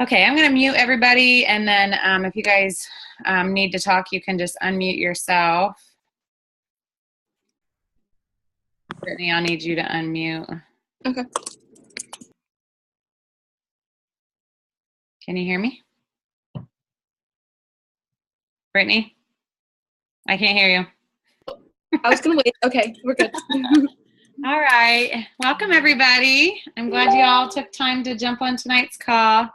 Okay, I'm going to mute everybody, and then if you guys need to talk, you can just unmute yourself. Brittany, I'll need you to unmute. Okay. Can you hear me? Brittany? I can't hear you. I was going to wait. Okay, we're good. All right. Welcome, everybody. I'm glad you all took time to jump on tonight's call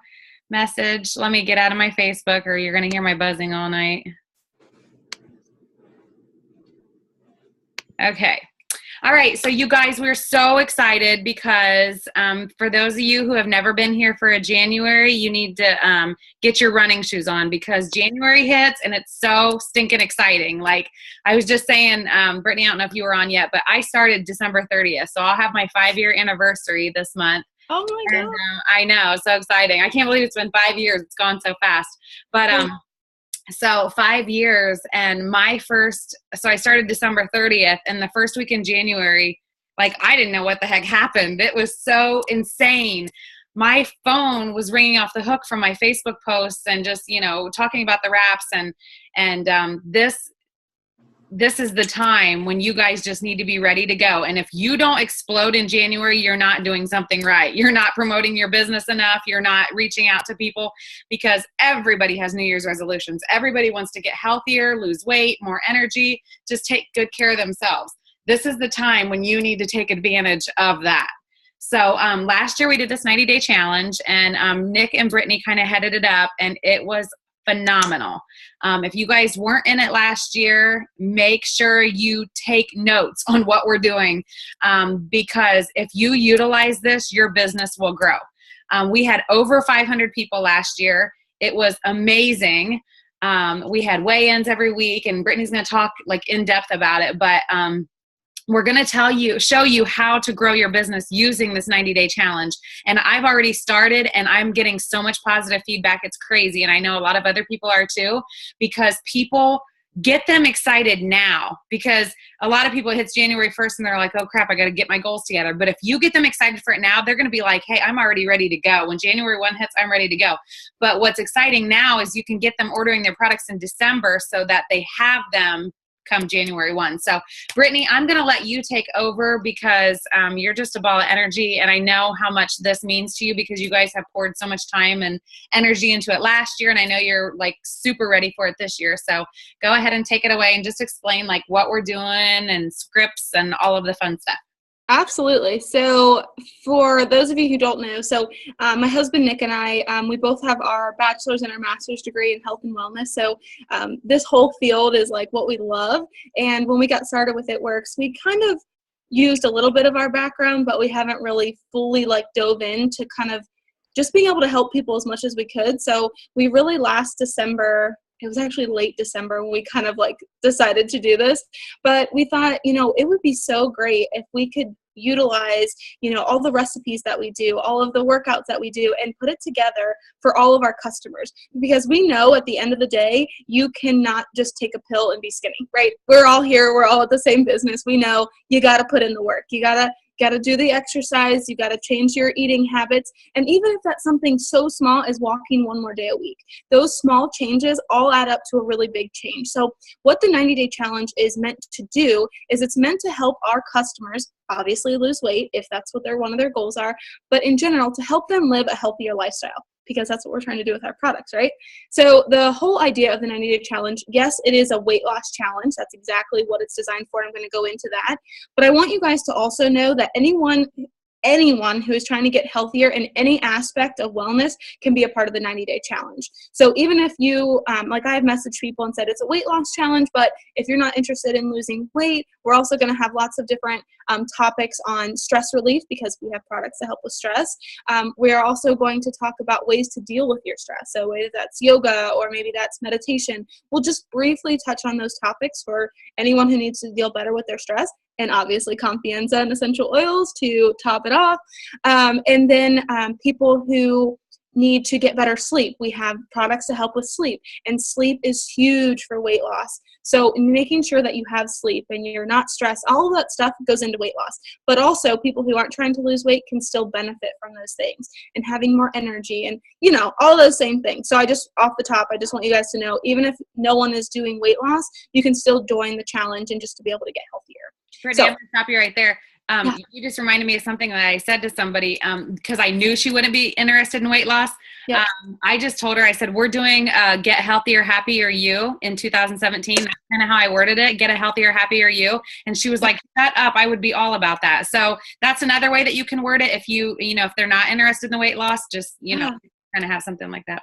message. Let me get out of my Facebook, or you're going to hear my buzzing all night. Okay. All right. So you guys, we're so excited because for those of you who have never been here for a January, you need to get your running shoes on, because January hits and it's so stinking exciting. Like I was just saying, Brittany, I don't know if you were on yet, but I started December 30th. So I'll have my 5-year anniversary this month. Oh my God. I know. So exciting. I can't believe it's been 5 years. It's gone so fast. But so 5 years, and so I started December 30th, and the first week in January, like I didn't know what the heck happened. It was so insane. My phone was ringing off the hook from my Facebook posts and just, talking about the wraps, and this is the time when you guys just need to be ready to go. And if you don't explode in January, you're not doing something right. You're not promoting your business enough. You're not reaching out to people, because everybody has New Year's resolutions. Everybody wants to get healthier, lose weight, more energy, just take good care of themselves. This is the time when you need to take advantage of that. So last year we did this 90-day challenge, and Nick and Brittany kind of headed it up, and it was phenomenal. If you guys weren't in it last year, make sure you take notes on what we're doing, because if you utilize this, your business will grow. We had over 500 people last year. It was amazing. We had weigh-ins every week, and Brittany's going to talk like in depth about it, but we're going to show you how to grow your business using this 90-day challenge. And I've already started, and I'm getting so much positive feedback. It's crazy. And I know a lot of other people are too, because people get them excited now, because a lot of people, it hits January 1st and they're like, oh crap, I got to get my goals together. But if you get them excited for it now, they're going to be like, hey, I'm already ready to go. When January 1 hits, I'm ready to go. But what's exciting now is you can get them ordering their products in December so that they have them come January 1. So Brittany, I'm going to let you take over, because you're just a ball of energy, and I know how much this means to you, because you guys have poured so much time and energy into it last year, and I know you're like super ready for it this year. So go ahead and take it away and just explain like what we're doing and scripts and all of the fun stuff. Absolutely. So for those of you who don't know, my husband Nick and I, we both have our bachelor's and our master's degree in health and wellness. So this whole field is like what we love. And when we got started with It Works, we kind of used a little bit of our background, but we haven't really fully like dove into kind of just being able to help people as much as we could. So we really last December, it was actually late December when we kind of like decided to do this, but we thought, it would be so great if we could utilize, all the recipes that we do, all of the workouts that we do, and put it together for all of our customers. Because we know at the end of the day, you cannot just take a pill and be skinny, right? We're all here. We're all at the same business. We know you got to put in the work. You got to do the exercise. You got to change your eating habits. And even if that's something so small as walking one more day a week, those small changes all add up to a really big change. So what the 90-day challenge is meant to do is it's meant to help our customers obviously lose weight if that's what one of their goals are, but in general to help them live a healthier lifestyle, because that's what we're trying to do with our products, right? So the whole idea of the 90-day challenge, yes, it is a weight loss challenge. That's exactly what it's designed for. I'm going to go into that. But I want you guys to also know that anyone who is trying to get healthier in any aspect of wellness can be a part of the 90-day challenge. So even if you, like I have messaged people and said it's a weight loss challenge, but if you're not interested in losing weight, we're also going to have lots of different topics on stress relief, because we have products to help with stress. We are also going to talk about ways to deal with your stress. So whether that's yoga or maybe that's meditation, we'll just briefly touch on those topics for anyone who needs to deal better with their stress. And obviously Confianza and essential oils to top it off. And then people who need to get better sleep. We have products to help with sleep, and sleep is huge for weight loss. So making sure that you have sleep and you're not stressed, all of that stuff goes into weight loss. But also people who aren't trying to lose weight can still benefit from those things, and having more energy and, you know, all those same things. So I just, off the top, I just want you guys to know, even if no one is doing weight loss, you can still join the challenge and just to be able to get healthier. Brittany, I'm going to stop you right there. You just reminded me of something that I said to somebody because I knew she wouldn't be interested in weight loss. Yeah. I just told her, I said, we're doing Get Healthier, Happier You in 2017. That's kind of how I worded it, Get a Healthier, Happier You. And she was like, shut up, I would be all about that. So that's another way that you can word it. If if they're not interested in the weight loss, just, kind of have something like that.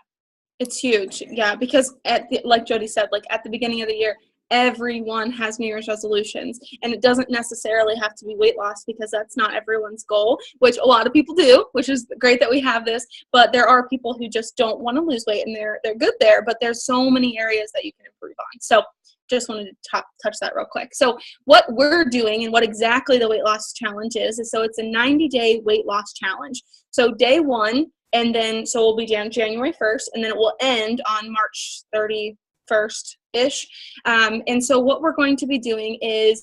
It's huge. Yeah. Because like Jodi said, like at the beginning of the year, everyone has New Year's resolutions, and it doesn't necessarily have to be weight loss because that's not everyone's goal, which a lot of people do, which is great that we have this, but there are people who just don't want to lose weight, and they're good there, but there's so many areas that you can improve on. So just wanted to touch that real quick. So what we're doing and what exactly the weight loss challenge is so it's a 90-day weight loss challenge. So day one, and then so we'll be January 1st, and then it will end on March 31st-ish. And so what we're going to be doing is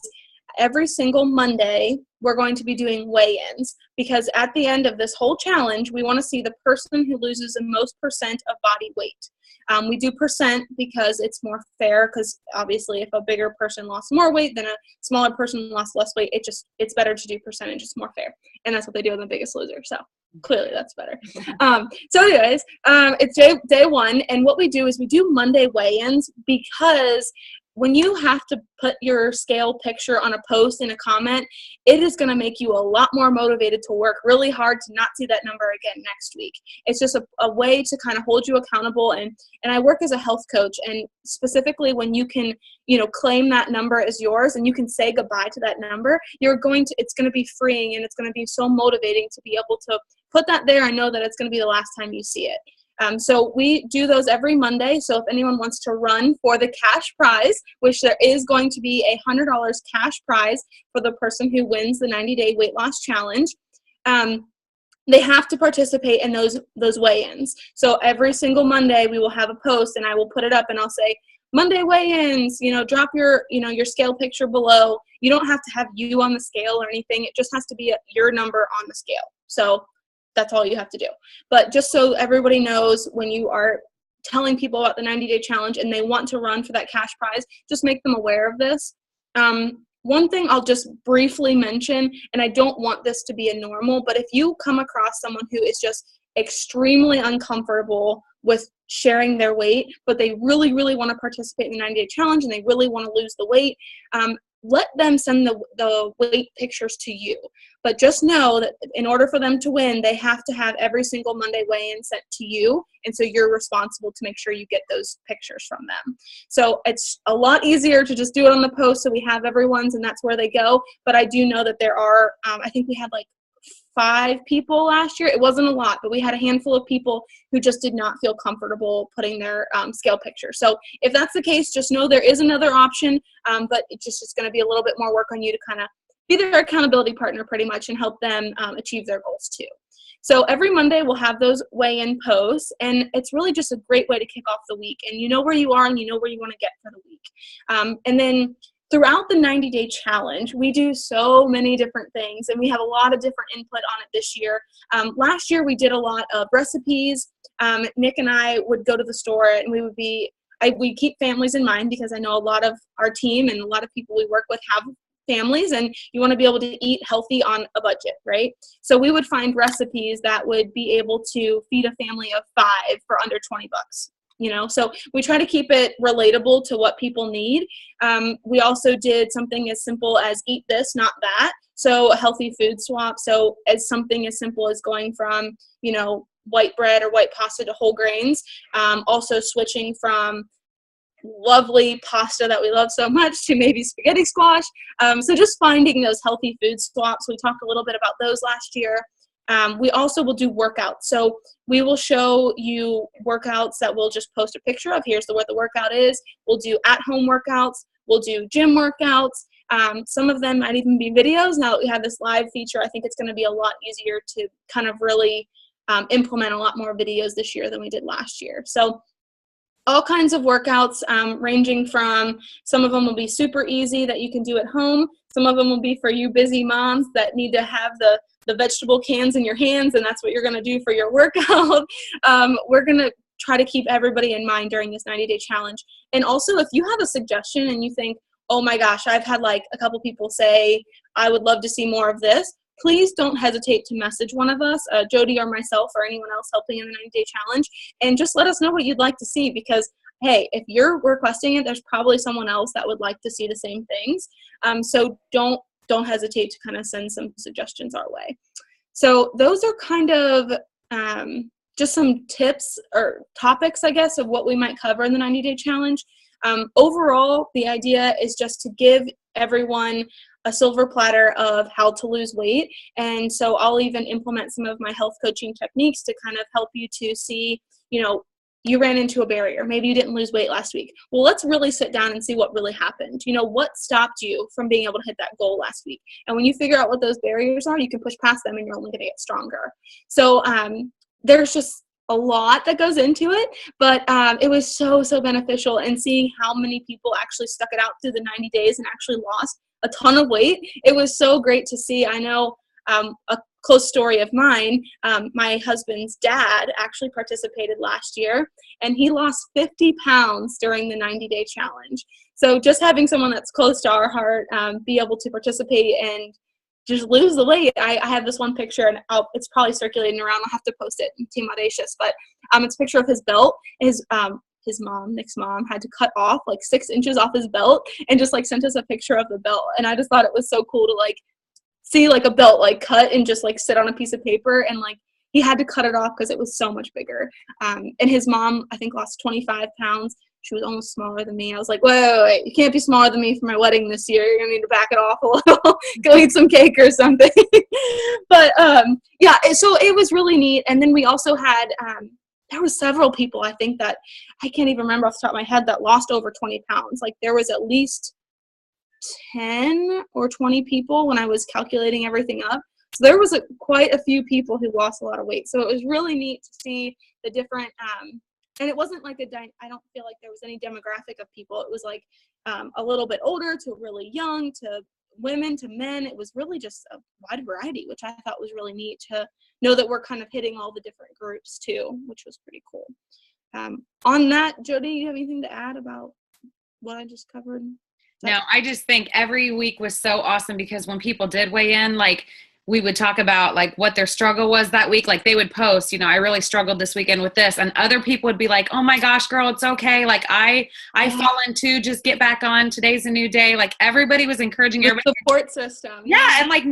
every single Monday, we're going to be doing weigh-ins, because at the end of this whole challenge, we want to see the person who loses the most percent of body weight. We do percent because it's more fair, because obviously if a bigger person lost more weight than a smaller person lost less weight, it's better to do percentage. It's more fair. And that's what they do in The Biggest Loser. So clearly that's better. So anyways, it's day one. And what we do is we do Monday weigh-ins, because when you have to put your scale picture on a post in a comment, it is going to make you a lot more motivated to work really hard to not see that number again next week. It's just a way to kind of hold you accountable. And I work as a health coach, and specifically when you can, claim that number as yours and you can say goodbye to that number, it's going to be freeing, and it's going to be so motivating to be able to put that there and know that it's going to be the last time you see it. So we do those every Monday. So if anyone wants to run for the cash prize, which there is going to be $100 cash prize for the person who wins the 90-day weight loss challenge, they have to participate in those weigh-ins. So every single Monday we will have a post, and I will put it up, and I'll say, Monday weigh-ins, drop your scale picture below. You don't have to have you on the scale or anything. It just has to be your number on the scale. So that's all you have to do. But just so everybody knows, when you are telling people about the 90-day challenge and they want to run for that cash prize, just make them aware of this. One thing I'll just briefly mention, and I don't want this to be a normal, but if you come across someone who is just extremely uncomfortable with sharing their weight, but they really, really want to participate in the 90-day challenge and they really want to lose the weight, let them send the weight pictures to you. But just know that in order for them to win, they have to have every single Monday weigh-in sent to you. And so you're responsible to make sure you get those pictures from them. So it's a lot easier to just do it on the post so we have everyone's and that's where they go. But I do know that there are, I think we had like 5 people last year. It wasn't a lot, but we had a handful of people who just did not feel comfortable putting their scale picture. So if that's the case, just know there is another option, but it's just going to be a little bit more work on you to kind of be their accountability partner pretty much and help them achieve their goals too. So every Monday we'll have those weigh-in posts, and it's really just a great way to kick off the week. And you know where you are and you know where you want to get for the week. And then throughout the 90-day challenge, we do so many different things, and we have a lot of different input on it this year. Last year, we did a lot of recipes. Nick and I would go to the store, and we keep families in mind, because I know a lot of our team and a lot of people we work with have families, and you want to be able to eat healthy on a budget, right? So we would find recipes that would be able to feed a family of 5 for under $20. So we try to keep it relatable to what people need. We also did something as simple as eat this, not that. So a healthy food swap. So as something as simple as going from, white bread or white pasta to whole grains. Also switching from lovely pasta that we love so much to maybe spaghetti squash. So just finding those healthy food swaps. We talked a little bit about those last year. We also will do workouts. So we will show you workouts that we'll just post a picture of. Here's what the workout is. We'll do at-home workouts. We'll do gym workouts. Some of them might even be videos. Now that we have this live feature, I think it's going to be a lot easier to kind of really implement a lot more videos this year than we did last year. So all kinds of workouts, ranging from, some of them will be super easy that you can do at home. Some of them will be for you busy moms that need to have the vegetable cans in your hands, and that's what you're going to do for your workout. We're going to try to keep everybody in mind during this 90-day challenge. And also, if you have a suggestion and you think, oh my gosh, I've had like a couple people say, I would love to see more of this, please don't hesitate to message one of us, Jodi or myself or anyone else helping in the 90-day challenge, and just let us know what you'd like to see, because hey, if you're requesting it, there's probably someone else that would like to see the same things. So don't hesitate to kind of send some suggestions our way. So those are kind of just some tips or topics, I guess, of what we might cover in the 90-day challenge. Overall, the idea is just to give everyone a silver platter of how to lose weight. And so I'll even implement some of my health coaching techniques to kind of help you to see, you ran into a barrier. Maybe you didn't lose weight last week. Well, let's really sit down and see what really happened. What stopped you from being able to hit that goal last week? And when you figure out what those barriers are, you can push past them and you're only going to get stronger. So there's just a lot that goes into it, but it was so beneficial, and seeing how many people actually stuck it out through the 90 days and actually lost a ton of weight. It was so great to see. I know a close story of mine, my husband's dad actually participated last year, and he lost 50 pounds during the 90-day challenge. So just having someone that's close to our heart be able to participate and just lose the weight. I have this one picture, and it's probably circulating around. I'll have to post it in Team Audacious, but it's a picture of his belt. His mom, Nick's mom, had to cut off like 6 inches off his belt and just like sent us a picture of the belt. And I just thought it was so cool to like see like a belt like cut and just like sit on a piece of paper, and like he had to cut it off because it was so much bigger. And his mom, I think, lost 25 pounds. She was almost smaller than me. I was like, wait, you can't be smaller than me for my wedding this year. You're going to need to back it off a little. Go eat some cake or something. But yeah, so it was really neat. And then we also had, there were several people, I think, that I can't even remember off the top of my head, that lost over 20 pounds. Like there was at least 10 or 20 people when I was calculating everything up. So there was quite a few people who lost a lot of weight. So it was really neat to see the different, and it wasn't like I don't feel like there was any demographic of people. It was like a little bit older to really young to women to men. It was really just a wide variety, which I thought was really neat to know that we're kind of hitting all the different groups too, which was pretty cool. On that, Jodi, you have anything to add about what I just covered? No, I just think every week was so awesome, because when people did weigh in, like we would talk about like what their struggle was that week. Like they would post, I really struggled this weekend with this, and other people would be like, oh my gosh, girl, it's okay. Like I fallen too, just get back on. Today's a new day. Like everybody was encouraging everybody. Support system. Yeah. And like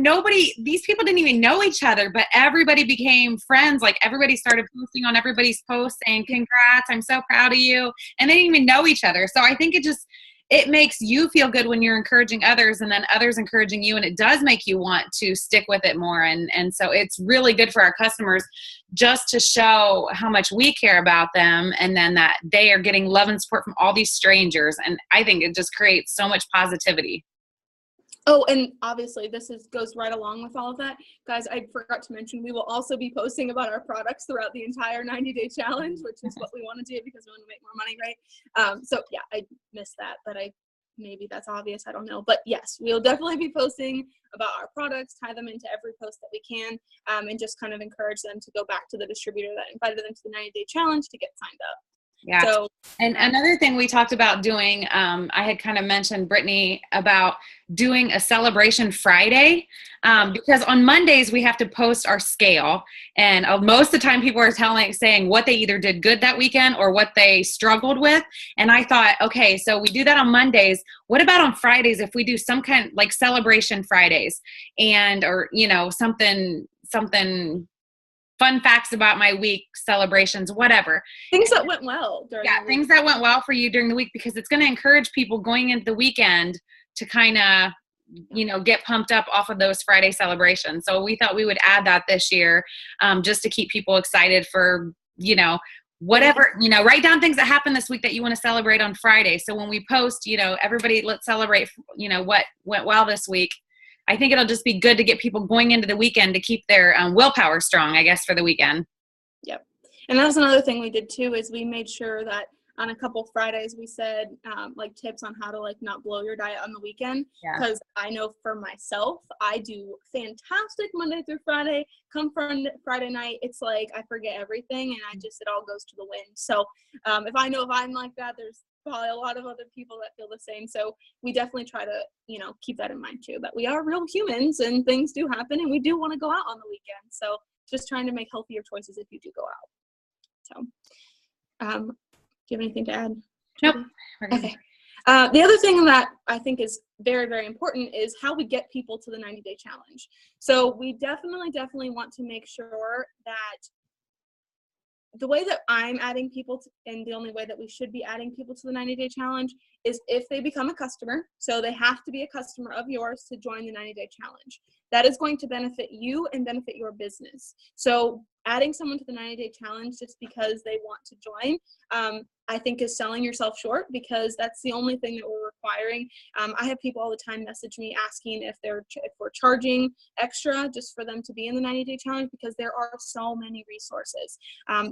these people didn't even know each other, but everybody became friends. Like everybody started posting on everybody's posts saying, congrats, I'm so proud of you. And they didn't even know each other. So I think it makes you feel good when you're encouraging others, and then others encouraging you, and it does make you want to stick with it more. And so it's really good for our customers just to show how much we care about them, and then that they are getting love and support from all these strangers. And I think it just creates so much positivity. Oh, and obviously this goes right along with all of that. Guys, I forgot to mention, we will also be posting about our products throughout the entire 90-day challenge, which is what we want to do because we want to make more money, right? So yeah, I missed that, but maybe that's obvious, I don't know. But yes, we'll definitely be posting about our products, tie them into every post that we can, and just kind of encourage them to go back to the distributor that invited them to the 90-day challenge to get signed up. Yeah. So, and another thing we talked about doing, I had kind of mentioned, Brittany, about doing a celebration Friday, because on Mondays we have to post our scale, and most of the time people are saying what they either did good that weekend or what they struggled with. And I thought, okay, so we do that on Mondays. What about on Fridays if we do some kind like celebration Fridays, or something fun facts about my week, celebrations, whatever. Things that went well during the week. Things that went well for you during the week, because it's going to encourage people going into the weekend to kind of, get pumped up off of those Friday celebrations. So we thought we would add that this year, just to keep people excited for, whatever, write down things that happened this week that you want to celebrate on Friday. So when we post, everybody, let's celebrate, what went well this week. I think it'll just be good to get people going into the weekend to keep their willpower strong, I guess, for the weekend. Yep. And that was another thing we did too, is we made sure that on a couple Fridays we said like tips on how to like not blow your diet on the weekend. Because I know for myself, I do fantastic Monday through Friday. Come from Friday night, it's like I forget everything and it all goes to the wind. So if I'm like that, there's probably a lot of other people that feel the same. So we definitely try to, keep that in mind too, that we are real humans and things do happen and we do want to go out on the weekend. So just trying to make healthier choices if you do go out. So, do you have anything to add? Nope. Okay. The other thing that I think is very, very important is how we get people to the 90-day challenge. So we definitely want to make sure that the way that I'm adding people and the only way that we should be adding people to the 90-day challenge is if they become a customer. So they have to be a customer of yours to join the 90-day challenge. That is going to benefit you and benefit your business. So adding someone to the 90-day challenge just because they want to join, I think is selling yourself short, because that's the only thing that we're requiring. I have people all the time message me asking if we're charging extra just for them to be in the 90-day challenge, because there are so many resources.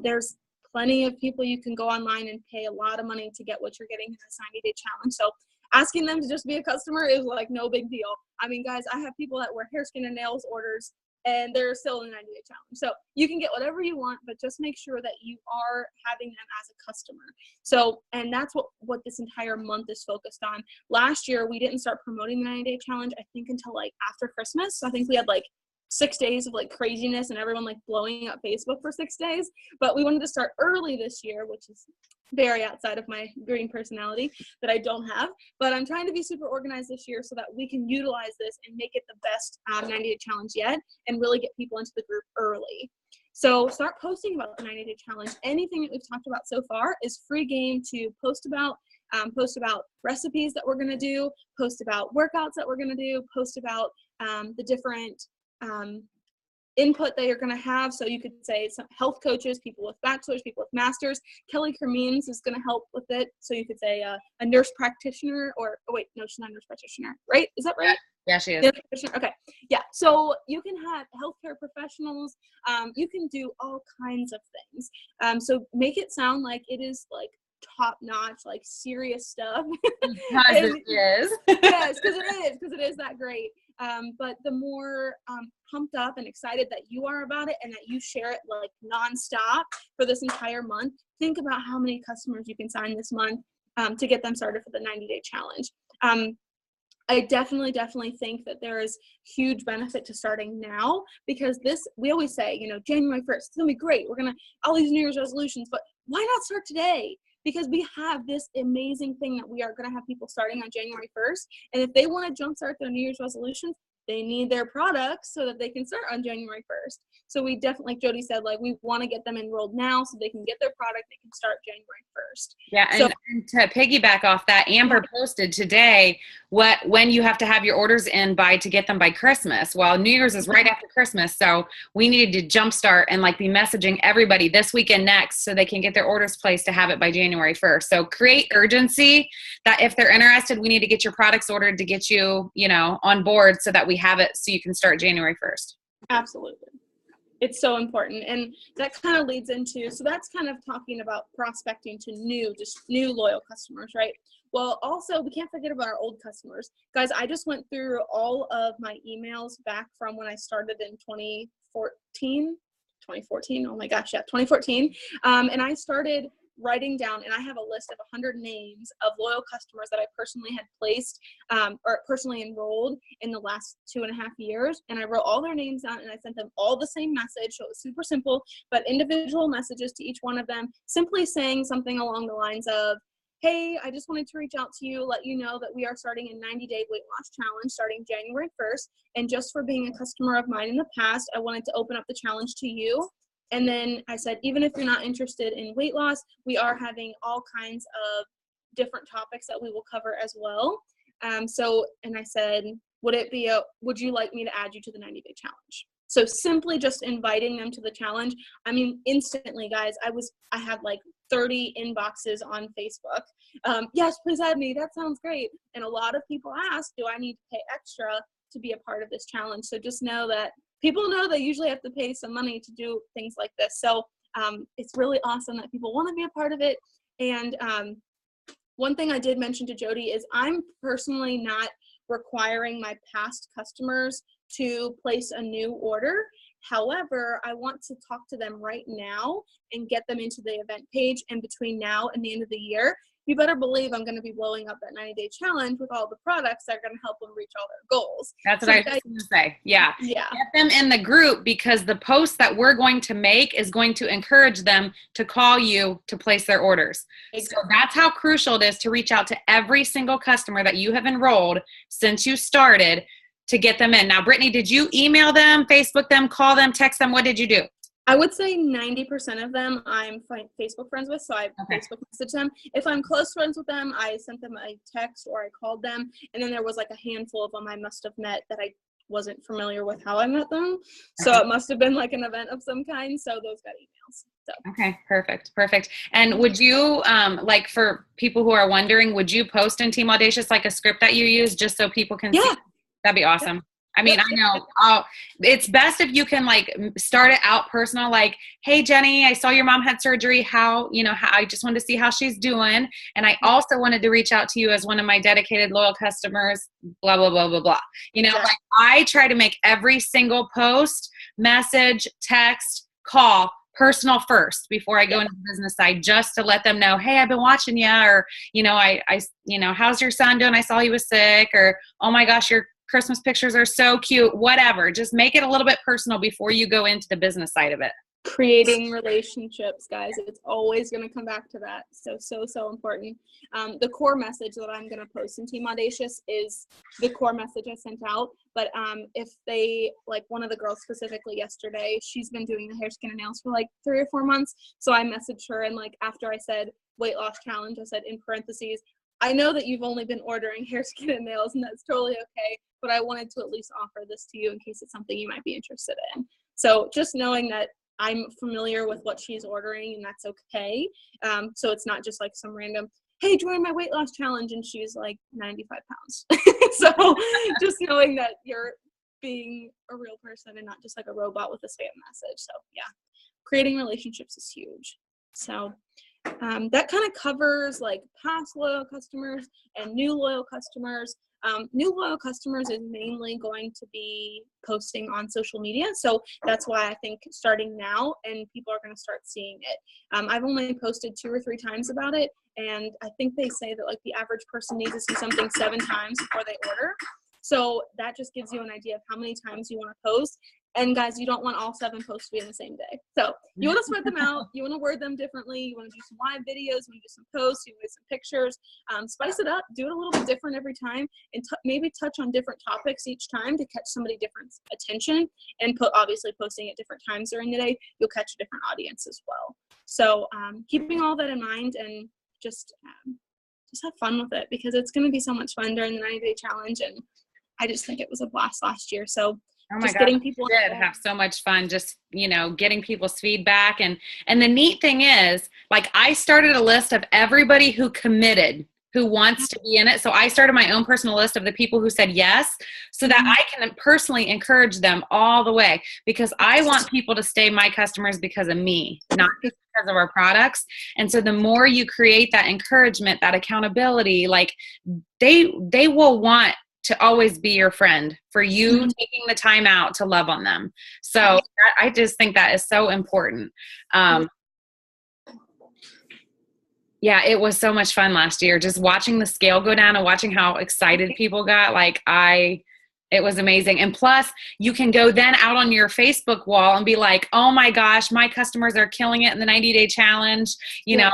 There's plenty of people you can go online and pay a lot of money to get what you're getting in this 90-day challenge. So asking them to just be a customer is like no big deal. I mean, guys, I have people that wear hair, skin, and nails orders and they're still in the 90-day challenge. So you can get whatever you want, but just make sure that you are having them as a customer. So, and that's what this entire month is focused on. Last year, we didn't start promoting the 90-day challenge, I think, until like after Christmas. So I think we had like 6 days of like craziness and everyone like blowing up Facebook for 6 days. But we wanted to start early this year, which is very outside of my green personality that I don't have. But I'm trying to be super organized this year so that we can utilize this and make it the best 90-day challenge yet and really get people into the group early. So start posting about the 90-day challenge. Anything that we've talked about so far is free game to post about recipes that we're going to do, post about workouts that we're going to do, post about the different input that you're going to have. So you could say some health coaches, people with bachelors, people with masters. Kelly Cremines is going to help with it. So you could say a nurse practitioner she's not a nurse practitioner, right? Is that right? Yeah, she is. Okay. Yeah. So you can have healthcare professionals. You can do all kinds of things. So make it sound like it is like top notch, like serious stuff. Because it is. Yes, because it is that great. But the more pumped up and excited that you are about it and that you share it like nonstop for this entire month, think about how many customers you can sign this month to get them started for the 90-day challenge. I definitely think that there is huge benefit to starting now, because we always say, January 1st, it's going to be great. We're going to all these New Year's resolutions, but why not start today? Because we have this amazing thing that we are going to have people starting on January 1st. And if they want to jumpstart their New Year's resolutions, they need their products so that they can start on January 1st. So we definitely, like Jodi said, like we want to get them enrolled now so they can get their product, they can start January 1st. Yeah, and to piggyback off that, Amber posted today when you have to have your orders in to get them by Christmas. Well, New Year's is right after Christmas, so we needed to jumpstart and like be messaging everybody this week and next so they can get their orders placed to have it by January 1st. So create urgency that if they're interested, we need to get your products ordered to get you, on board so that we have it so you can start January 1st. Absolutely. It's so important. And that kind of leads into, so that's kind of talking about prospecting to new loyal customers, right? Well, also we can't forget about our old customers. Guys, I just went through all of my emails back from when I started in 2014. Oh my gosh, yeah, 2014. And I started writing down, and I have a list of 100 names of loyal customers that I personally had placed or personally enrolled in the last 2.5 years. And I wrote all their names down and I sent them all the same message. So it was super simple, but individual messages to each one of them, simply saying something along the lines of, hey, I just wanted to reach out to you, let you know that we are starting a 90-day weight loss challenge starting January 1st. And just for being a customer of mine in the past, I wanted to open up the challenge to you. And then I said, even if you're not interested in weight loss, we are having all kinds of different topics that we will cover as well. And I said, would you like me to add you to the 90-day challenge? So simply just inviting them to the challenge. I mean, instantly, guys, I had like 30 inboxes on Facebook. Yes, please add me. That sounds great. And a lot of people ask, do I need to pay extra to be a part of this challenge? So just know that people know they usually have to pay some money to do things like this. So it's really awesome that people want to be a part of it. And one thing I did mention to Jodi is I'm personally not requiring my past customers to place a new order. However, I want to talk to them right now and get them into the event page. And between now and the end of the year, you better believe I'm going to be blowing up that 90-day challenge with all the products that are going to help them reach all their goals. That's what I was going to say. Yeah. Yeah. Get them in the group, because the post that we're going to make is going to encourage them to call you to place their orders. Exactly. So that's how crucial it is to reach out to every single customer that you have enrolled since you started to get them in. Now, Brittany, did you email them, Facebook them, call them, text them? What did you do? I would say 90% of them I'm Facebook friends with, so I Facebook message them. If I'm close friends with them, I sent them a text or I called them. And then there was like a handful of them I must have met that I wasn't familiar with how I met them. So it must have been like an event of some kind. So those got emails. So. Okay, perfect. And would you, like for people who are wondering, would you post in Team Audacious like a script that you use just so people can see? That'd be awesome. Yeah. I mean, I know it's best if you can like start it out personal, like, hey, Jenny, I saw your mom had surgery. How I just wanted to see how she's doing. And I also wanted to reach out to you as one of my dedicated, loyal customers, blah, blah, blah, blah, blah. Like I try to make every single post, message, text, call personal first before I go into the business side, just to let them know, hey, I've been watching you, or, how's your son doing? I saw he was sick, or, oh my gosh, your Christmas pictures are so cute, whatever. Just make it a little bit personal before you go into the business side of it. Creating relationships, guys. It's always going to come back to that. So important. The core message that I'm going to post in Team Audacious is the core message I sent out. But if they, like one of the girls specifically yesterday, she's been doing the hair, skin, and nails for like 3 or 4 months. So I messaged her, and like after I said weight loss challenge, I said in parentheses, I know that you've only been ordering hair, skin, and nails, and that's totally okay, but I wanted to at least offer this to you in case it's something you might be interested in. So just knowing that I'm familiar with what she's ordering, and that's okay. So it's not just like some random, hey, join my weight loss challenge, and she's like 95 pounds. So just knowing that you're being a real person and not just like a robot with a spam message. So yeah, creating relationships is huge. So that kind of covers like past loyal customers and new loyal customers. New loyal customers is mainly going to be posting on social media. So that's why I think starting now, and people are going to start seeing it. I've only posted 2 or 3 times about it. And I think they say that like the average person needs to see something 7 times before they order. So that just gives you an idea of how many times you want to post. And guys, you don't want all 7 posts to be in the same day. So you want to spread them out. You want to word them differently. You want to do some live videos. You want to do some posts. You want to do some pictures. Spice it up. Do it a little bit different every time. And maybe touch on different topics each time to catch somebody different's attention. And obviously posting at different times during the day, you'll catch a different audience as well. So keeping all that in mind, and just have fun with it, because it's going to be so much fun during the 90-day challenge. And I just think it was a blast last year. So just getting people did have so much fun, just, getting people's feedback. And the neat thing is, like, I started a list of everybody who committed, who wants to be in it. So I started my own personal list of the people who said yes, so that I can personally encourage them all the way, because I want people to stay my customers because of me, not because of our products. And so the more you create that encouragement, that accountability, like they will want to always be your friend for you taking the time out to love on them. So I just think that is so important. Yeah, it was so much fun last year, just watching the scale go down and watching how excited people got. It was amazing. And plus, you can go then out on your Facebook wall and be like, oh my gosh, my customers are killing it in the 90-day challenge. You know,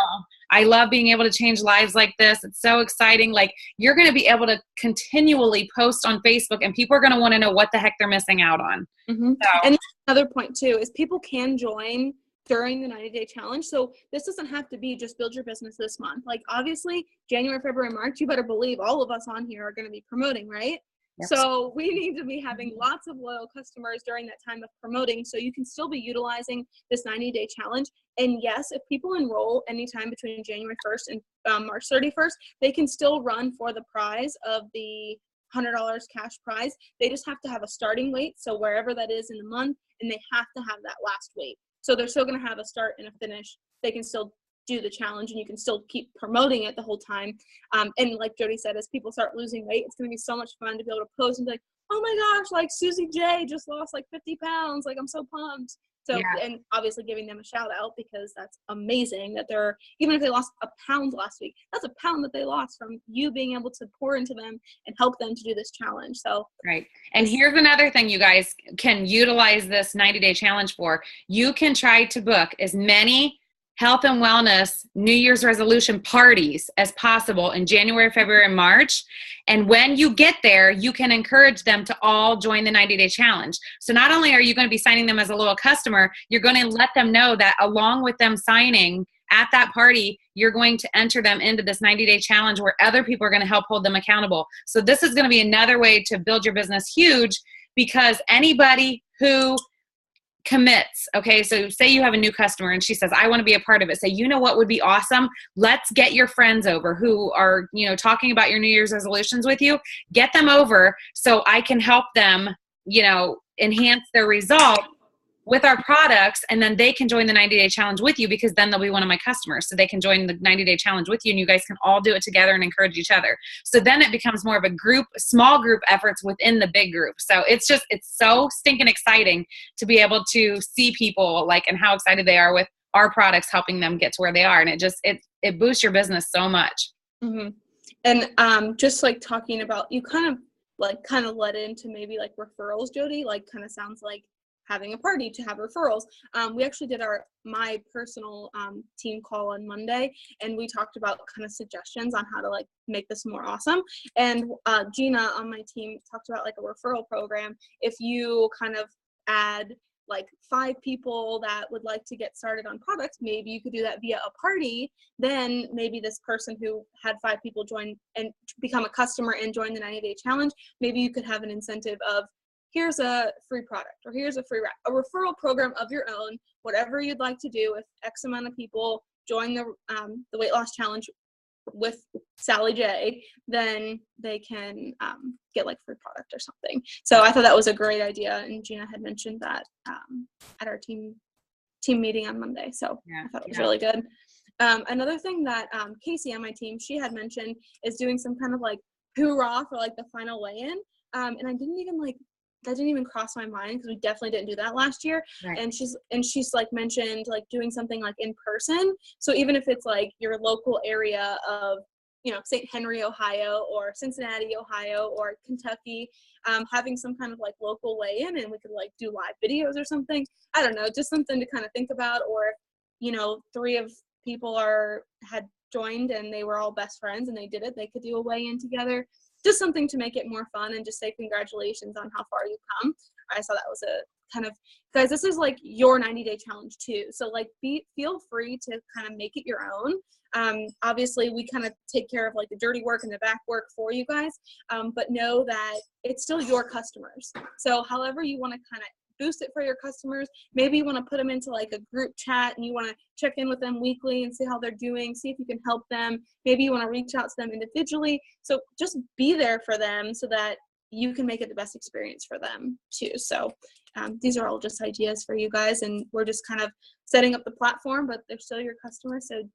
I love being able to change lives like this. It's so exciting. Like, you're going to be able to continually post on Facebook, and people are going to want to know what the heck they're missing out on. Mm-hmm. So. And another point too is people can join during the 90-day challenge. So this doesn't have to be just build your business this month. Like, obviously January, February, March, you better believe all of us on here are going to be promoting, right? Yep. So we need to be having lots of loyal customers during that time of promoting, so you can still be utilizing this 90-day challenge. And yes, if people enroll anytime between January 1st and March 31st, they can still run for the prize of the $100 cash prize. They just have to have a starting weight, so wherever that is in the month, and they have to have that last weight. So they're still going to have a start and a finish. They can still do the challenge, and you can still keep promoting it the whole time. And like Jodi said, as people start losing weight, it's going to be so much fun to be able to post and be like, oh my gosh, like Susie J just lost like 50 pounds. Like, I'm so pumped. So, and obviously giving them a shout out, because that's amazing that they're, even if they lost a pound last week, that's a pound that they lost from you being able to pour into them and help them to do this challenge. So, right. And here's another thing you guys can utilize this 90-day challenge for. You can try to book as many health and wellness New Year's resolution parties as possible in January, February, and March. And when you get there, you can encourage them to all join the 90-day challenge. So not only are you going to be signing them as a loyal customer, you're going to let them know that along with them signing at that party, you're going to enter them into this 90-day challenge where other people are going to help hold them accountable. So this is going to be another way to build your business huge, because anybody who commits. Okay. So say you have a new customer and she says, I want to be a part of it. Say, you know what would be awesome? Let's get your friends over who are, talking about your New Year's resolutions with you. Get them over so I can help them, enhance their result with our products, and then they can join the 90-day challenge with you, because then they'll be one of my customers. So they can join the 90-day challenge with you, and you guys can all do it together and encourage each other. So then it becomes more of a group, small group efforts within the big group. So it's so stinking exciting to be able to see people and how excited they are with our products helping them get to where they are. And it boosts your business so much. Mm-hmm. And just talking about, you kind of led into maybe referrals, Jodi, kind of sounds like having a party to have referrals. We actually did my personal team call on Monday, and we talked about kind of suggestions on how to make this more awesome. And Gina on my team talked about a referral program. If you kind of add 5 people that would like to get started on products, maybe you could do that via a party. Then maybe this person who had 5 people join and become a customer and join the 90-day challenge, maybe you could have an incentive of, here's a free product, or here's a free a referral program of your own, whatever you'd like to do. If X amount of people join the weight loss challenge with Sally J, then they can get free product or something. So I thought that was a great idea, and Gina had mentioned that at our team meeting on Monday. So I thought it was really good. Another thing that Casey on my team, she had mentioned, is doing some kind of hoorah for the final weigh-in. And I didn't even that didn't even cross my mind, because we definitely didn't do that last year. Right. And she's mentioned doing something in person. So even if it's your local area of, St. Henry, Ohio, or Cincinnati, Ohio, or Kentucky, having some kind of local weigh-in, and we could do live videos or something. I don't know, just something to kind of think about. Or, 3 of people had joined and they were all best friends and they did it, they could do a weigh-in together. Just something to make it more fun, and just say congratulations on how far you've come. I saw that was a kind of, guys, this is your 90-day challenge too. So feel free to kind of make it your own. Obviously we kind of take care of the dirty work and the back work for you guys. But know that it's still your customers. So however you want to kind of boost it for your customers, maybe you want to put them into a group chat, and you want to check in with them weekly and see how they're doing, see if you can help them. Maybe you want to reach out to them individually. So just be there for them so that you can make it the best experience for them too. So these are all just ideas for you guys, and we're just kind of setting up the platform, but they're still your customers. So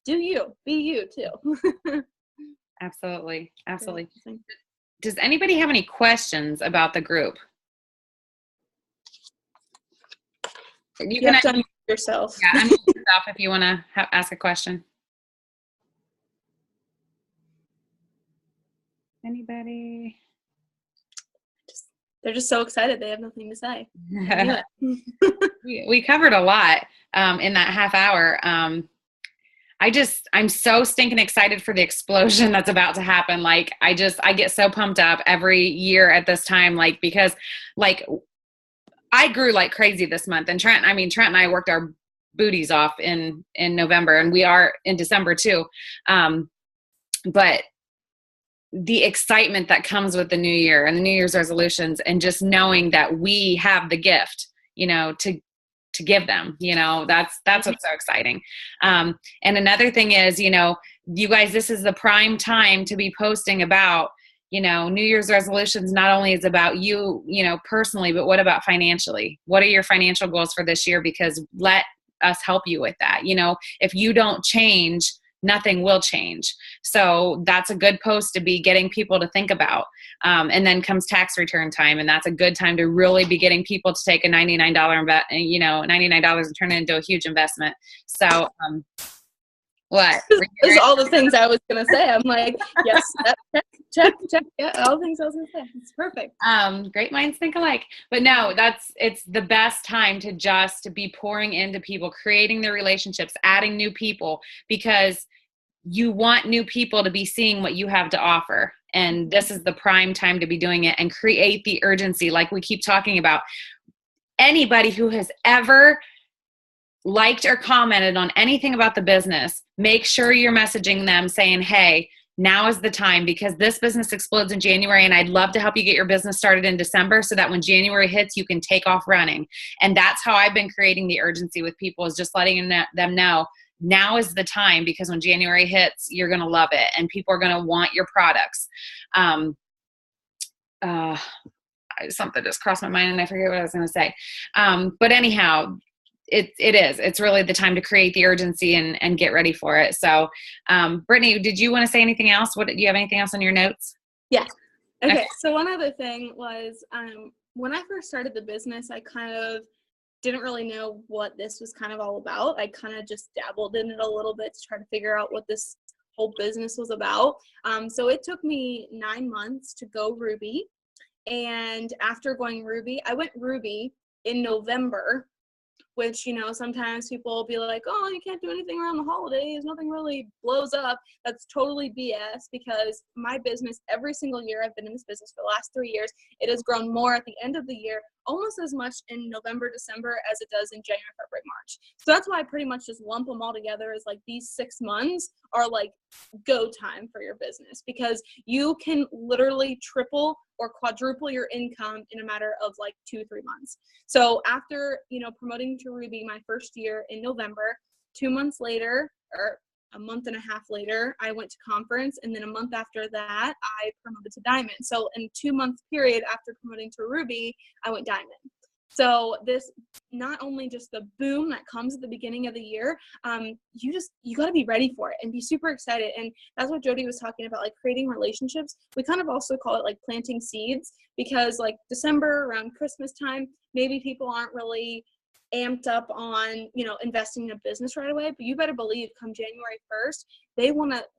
do you, be you too. Absolutely. Does anybody have any questions about the group? You can unmute yourself. Yeah, unmute yourself if you want to ask a question. Anybody? They're just so excited. They have nothing to say. We covered a lot in that half hour. I'm so stinking excited for the explosion that's about to happen. I get so pumped up every year at this time, because I grew like crazy this month, and Trent and I worked our booties off in November, and we are in December too. But the excitement that comes with the new year and the New Year's resolutions, and just knowing that we have the gift, to give them, that's what's so exciting. And another thing is, you guys, this is the prime time to be posting about, New Year's resolutions not only is about you, personally, but what about financially? What are your financial goals for this year? Because let us help you with that. If you don't change, nothing will change. So that's a good post to be getting people to think about. And then comes tax return time. And that's a good time to really be getting people to take a $99 $99 and turn it into a huge investment. So, what? Those are all the things I was going to say. I'm like, yes, check. Yeah, all the things I was going to say. It's perfect. Great minds think alike. But no, it's the best time to just be pouring into people, creating their relationships, adding new people, because you want new people to be seeing what you have to offer. And this is the prime time to be doing it and create the urgency. Like we keep talking about, anybody who has ever liked or commented on anything about the business, make sure you're messaging them saying, hey, now is the time, because this business explodes in January and I'd love to help you get your business started in December so that when January hits, you can take off running. And that's how I've been creating the urgency with people, is just letting them know now is the time, because when January hits, you're going to love it and people are going to want your products. Something just crossed my mind and I forget what I was going to say. But anyhow, it's really the time to create the urgency and get ready for it. So, Brittany, did you want to say anything else? Do you have anything else on your notes? Yeah. Okay. So one other thing was, when I first started the business, I kind of didn't really know what this was kind of all about. I kind of just dabbled in it a little bit to try to figure out what this whole business was about. So it took me 9 months to go Ruby. And after going Ruby, I went Ruby in November, which, sometimes people will be like, oh, you can't do anything around the holidays. Nothing really blows up. That's totally BS, because my business, every single year I've been in this business for the last 3 years, it has grown more at the end of the year, almost as much in November, December as it does in January, February, March. So that's why I pretty much just lump them all together as like these 6 months are like go time for your business, because you can literally triple or quadruple your income in a matter of like 2-3 months. So after, promoting to Ruby my first year in November, 2 months later, or a month and a half later, I went to conference. And then a month after that, I promoted to Diamond. So in 2 month period after promoting to Ruby, I went Diamond. So this, not only just the boom that comes at the beginning of the year, you got to be ready for it and be super excited. And that's what Jodi was talking about, like creating relationships. We kind of also call it like planting seeds, because like December, around Christmas time, maybe people aren't really amped up on, investing in a business right away, but you better believe come January 1st,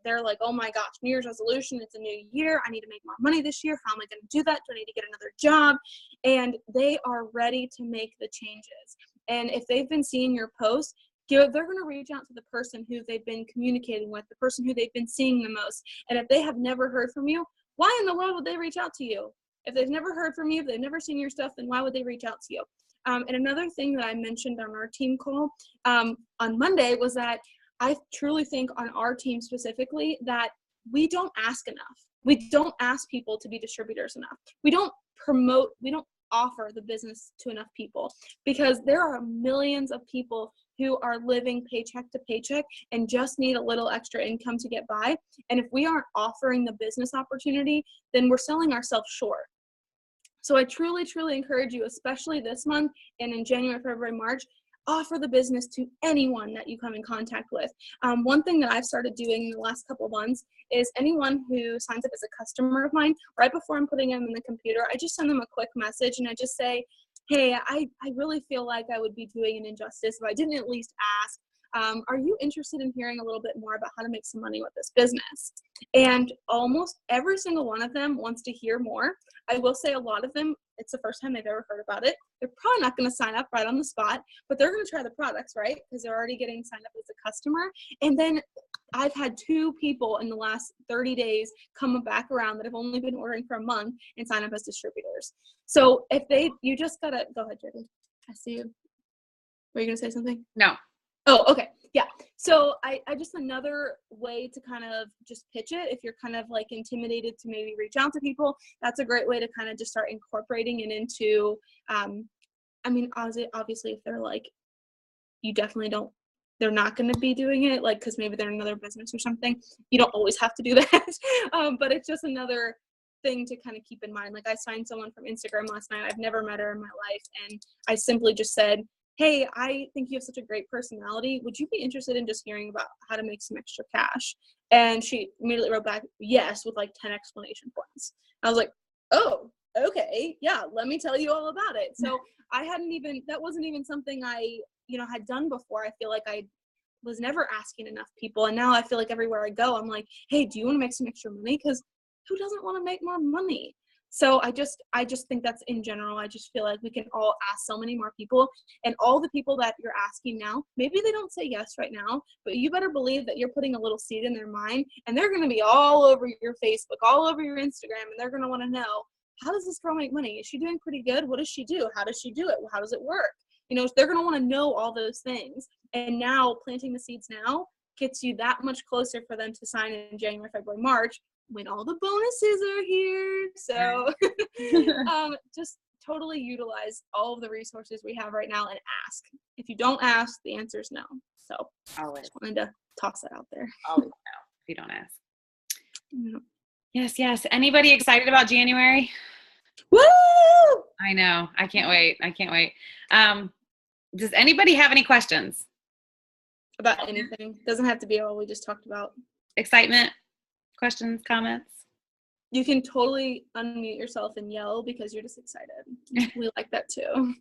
they're like, oh my gosh, New Year's resolution, it's a new year. I need to make more money this year. How am I going to do that? Do I need to get another job? And they are ready to make the changes. And if they've been seeing your posts, they're going to reach out to the person who they've been communicating with, the person who they've been seeing the most. And if they have never heard from you, why in the world would they reach out to you? If they've never heard from you, if they've never seen your stuff, then why would they reach out to you? And another thing that I mentioned on our team call on Monday was that I truly think on our team specifically that we don't ask enough. We don't ask people to be distributors enough. We don't offer the business to enough people, because there are millions of people who are living paycheck to paycheck and just need a little extra income to get by. And if we aren't offering the business opportunity, then we're selling ourselves short. So I truly, truly encourage you, especially this month and in January, February, March, offer the business to anyone that you come in contact with. One thing that I've started doing in the last couple of months is anyone who signs up as a customer of mine, right before I'm putting them in the computer, I just send them a quick message and I just say, hey, I really feel like I would be doing an injustice if I didn't at least ask. Are you interested in hearing a little bit more about how to make some money with this business? And almost every single one of them wants to hear more. I will say a lot of them, it's the first time they've ever heard about it. They're probably not going to sign up right on the spot, but they're going to try the products, right? Because they're already getting signed up as a customer. And then I've had 2 people in the last 30 days come back around that have only been ordering for a month and sign up as distributors. So you just got to, go ahead, Jodi. I see you. Were you going to say something? No. Oh, okay. Yeah. So I just, another way to kind of just pitch it, if you're kind of like intimidated to maybe reach out to people, that's a great way to kind of just start incorporating it into, obviously if they're like, you definitely don't, they're not going to be doing it, like, because maybe they're in another business or something. You don't always have to do that. But it's just another thing to kind of keep in mind. Like I signed someone from Instagram last night. I've never met her in my life. And I simply just said, hey, I think you have such a great personality. Would you be interested in just hearing about how to make some extra cash? And she immediately wrote back, yes, with like 10 exclamation points. I was like, oh, okay. Yeah, let me tell you all about it. So that wasn't even something I, had done before. I feel like I was never asking enough people. And now I feel like everywhere I go, I'm like, hey, do you want to make some extra money? Because who doesn't want to make more money? So I just think that's in general. I just feel like we can all ask so many more people, and all the people that you're asking now, maybe they don't say yes right now, but you better believe that you're putting a little seed in their mind, and they're going to be all over your Facebook, all over your Instagram, and they're going to want to know, how does this girl make money? Is she doing pretty good? What does she do? How does she do it? How does it work? They're going to want to know all those things. And now planting the seeds now gets you that much closer for them to sign in January, February, March, when all the bonuses are here. So just totally utilize all of the resources we have right now and ask. If you don't ask, the answer is no. So always. Just wanted to toss that out there. Always no, if you don't ask. Yeah. Yes. Anybody excited about January? Woo! I know. I can't wait. Does anybody have any questions? About anything. Doesn't have to be all we just talked about. Excitement? Questions, comments? You can totally unmute yourself and yell because you're just excited. We like that too.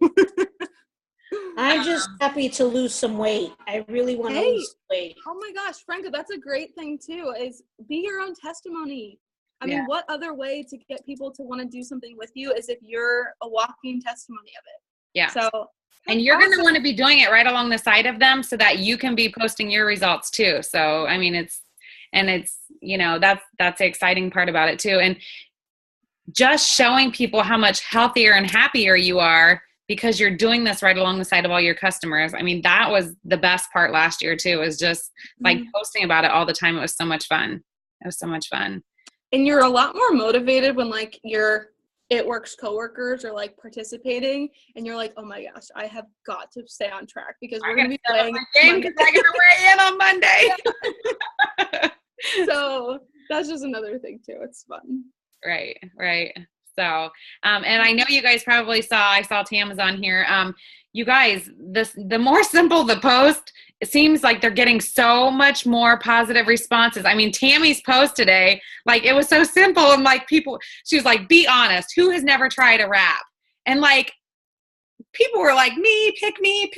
I'm just happy to lose some weight. I really want to lose weight. Oh my gosh, Franca, that's a great thing too, is be your own testimony. I mean, what other way to get people to want to do something with you is if you're a walking testimony of it. Yeah. So, and you're going to want to be doing it right along the side of them so that you can be posting your results too. So, I mean, it's that's the exciting part about it too. And just showing people how much healthier and happier you are because you're doing this right along the side of all your customers. I mean, that was the best part last year too, was just like posting about it all the time. It was so much fun. And you're a lot more motivated when like your It Works coworkers are like participating and you're like, oh my gosh, I have got to stay on track because we're going to be playing game because I got to weigh in on Monday. So that's just another thing too. It's fun. Right. So, and I know you guys probably I saw Tam's on here. You guys, the more simple the post, it seems like they're getting so much more positive responses. I mean, Tammy's post today, like it was so simple and like she was like, be honest, who has never tried a wrap? And like, people were like, pick me.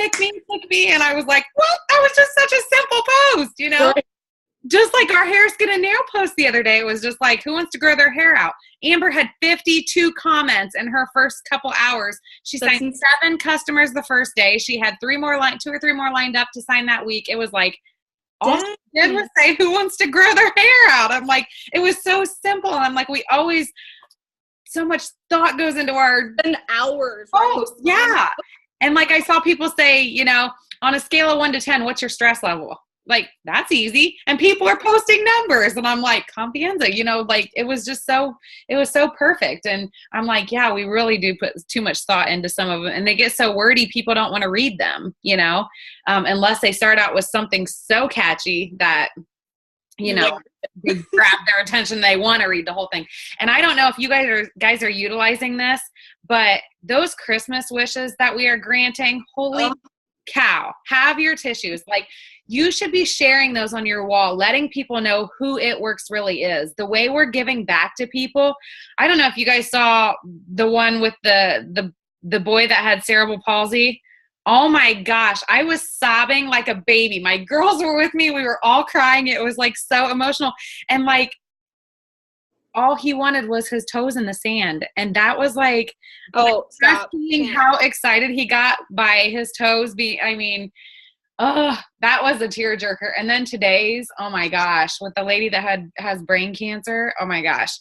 And I was like, well, that was just such a simple post, Right. Just like our hair, skin, and nail post the other day. It was just like, who wants to grow their hair out? Amber had 52 comments in her first couple hours. She signed 7 customers the first day. She had 2 or 3 more lined up to sign that week. It was like, all she did was say, who wants to grow their hair out? I'm like, it was so simple. And I'm like, we always, so much thought goes into our hours. Oh, yeah. And like I saw people say, on a scale of 1 to 10, what's your stress level? Like, that's easy. And people are posting numbers. And I'm like, confianza, like it was so perfect. And I'm like, yeah, we really do put too much thought into some of them. And they get so wordy, people don't want to read them, unless they start out with something so catchy that, they grab their attention. They want to read the whole thing. And I don't know if you guys are utilizing this, but those Christmas wishes that we are granting, holy cow, have your tissues. Like, you should be sharing those on your wall, letting people know who It Works really is. The way we're giving back to people. I don't know if you guys saw the one with the boy that had cerebral palsy. Oh my gosh, I was sobbing like a baby. My girls were with me. We were all crying. It was like so emotional. And like, all he wanted was his toes in the sand. And that was like, seeing how excited he got by his toes that was a tearjerker. And then today's, oh my gosh, with the lady that has brain cancer. Oh my gosh.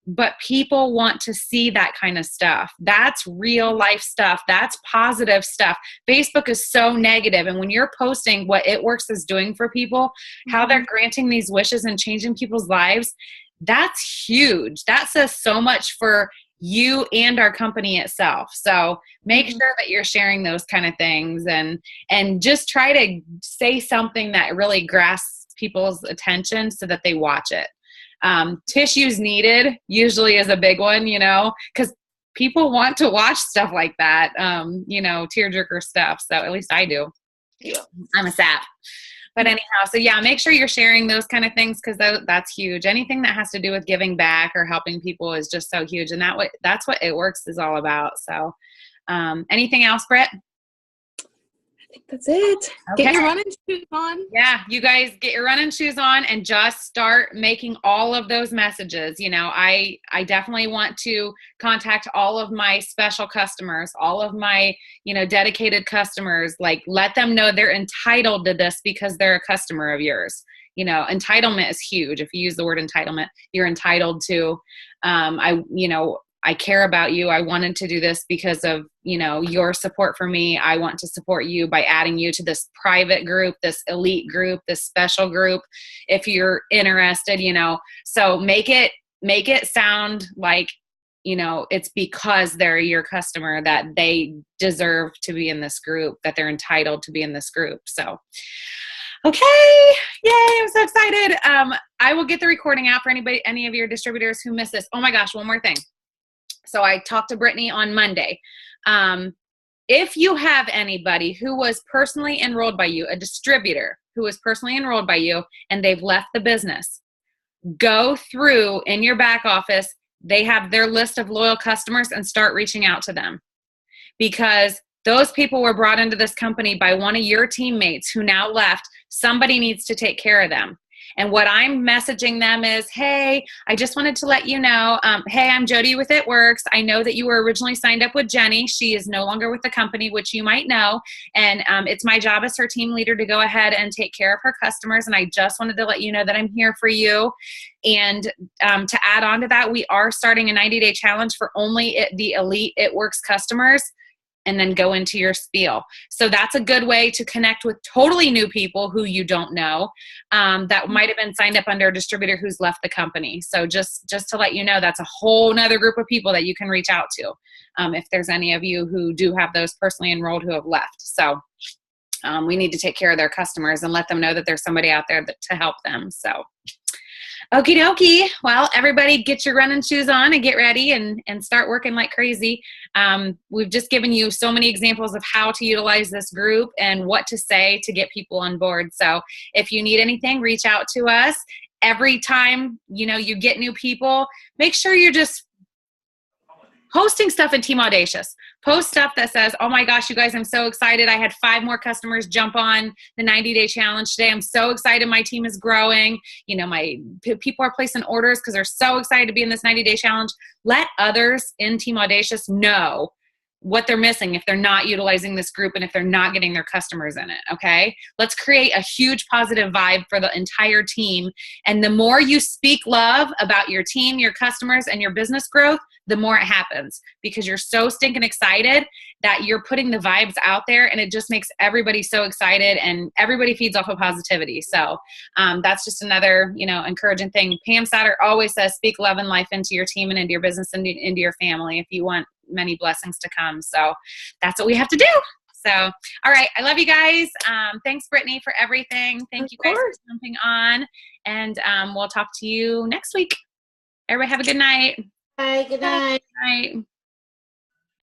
But people want to see that kind of stuff. That's real life stuff. That's positive stuff. Facebook is so negative. And when you're posting what It Works is doing for people, how they're granting these wishes and changing people's lives, that's huge. That says so much for you and our company itself. So make sure that you're sharing those kind of things and just try to say something that really grasps people's attention so that they watch it. Tissues needed usually is a big one, you know, because people want to watch stuff like that, you know, tearjerker stuff. So at least I do. Yeah. I'm a sap. But anyhow, so yeah, make sure you're sharing those kind of things, because that's huge. Anything that has to do with giving back or helping people is just so huge. And that's what It Works is all about. So anything else, Britt? I think that's it. Okay. Get your running shoes on. Yeah, you guys get your running shoes on and just start making all of those messages. You know, I definitely want to contact all of my special customers, all of my, you know, dedicated customers. Like, let them know they're entitled to this because they're a customer of yours. You know, entitlement is huge. If you use the word entitlement, you're entitled to, I care about you. I wanted to do this because of, you know, your support for me. I want to support you by adding you to this private group, this elite group, this special group, if you're interested, you know. So make it sound like, you know, it's because they're your customer that they deserve to be in this group, that they're entitled to be in this group. So, okay. Yay. I'm so excited. I will get the recording out for any of your distributors who miss this. Oh my gosh. One more thing. So I talked to Brittany on Monday. If you have anybody who was personally enrolled by you, a distributor who was personally enrolled by you, and they've left the business, go through in your back office. They have their list of loyal customers and start reaching out to them, because those people were brought into this company by one of your teammates who now left. Somebody needs to take care of them. And what I'm messaging them is, hey, I just wanted to let you know, hey, I'm Jodi with It Works. I know that you were originally signed up with Jenny. She is no longer with the company, which you might know. And it's my job as her team leader to go ahead and take care of her customers. And I just wanted to let you know that I'm here for you. And to add on to that, we are starting a 90-day challenge for only the elite It Works customers, and then go into your spiel. So that's a good way to connect with totally new people who you don't know, that might have been signed up under a distributor who's left the company. So just to let you know, that's a whole nother group of people that you can reach out to, if there's any of you who do have those personally enrolled who have left. So we need to take care of their customers and let them know that there's somebody out there to help them. So okie dokie. Well, everybody get your running shoes on and get ready and start working like crazy. We've just given you so many examples of how to utilize this group and what to say to get people on board. So if you need anything, reach out to us. Every time, you know, you get new people, make sure you're just posting stuff in Team Audacious. Post stuff that says, oh my gosh, you guys, I'm so excited. I had 5 more customers jump on the 90-day challenge today. I'm so excited. My team is growing. You know, my people are placing orders because they're so excited to be in this 90-day challenge. Let others in Team Audacious know what they're missing if they're not utilizing this group and if they're not getting their customers in it, okay? Let's create a huge positive vibe for the entire team. And the more you speak love about your team, your customers, and your business growth, the more it happens, because you're so stinking excited that you're putting the vibes out there, and it just makes everybody so excited, and everybody feeds off of positivity. So that's just another, you know, encouraging thing. Pam Satter always says, speak love and life into your team and into your business and into your family if you want many blessings to come. So that's what we have to do. So, all right. I love you guys. Thanks, Brittany, for everything. Thank you guys for jumping on, and we'll talk to you next week. Everybody have a good night. Bye. Good night. Good night.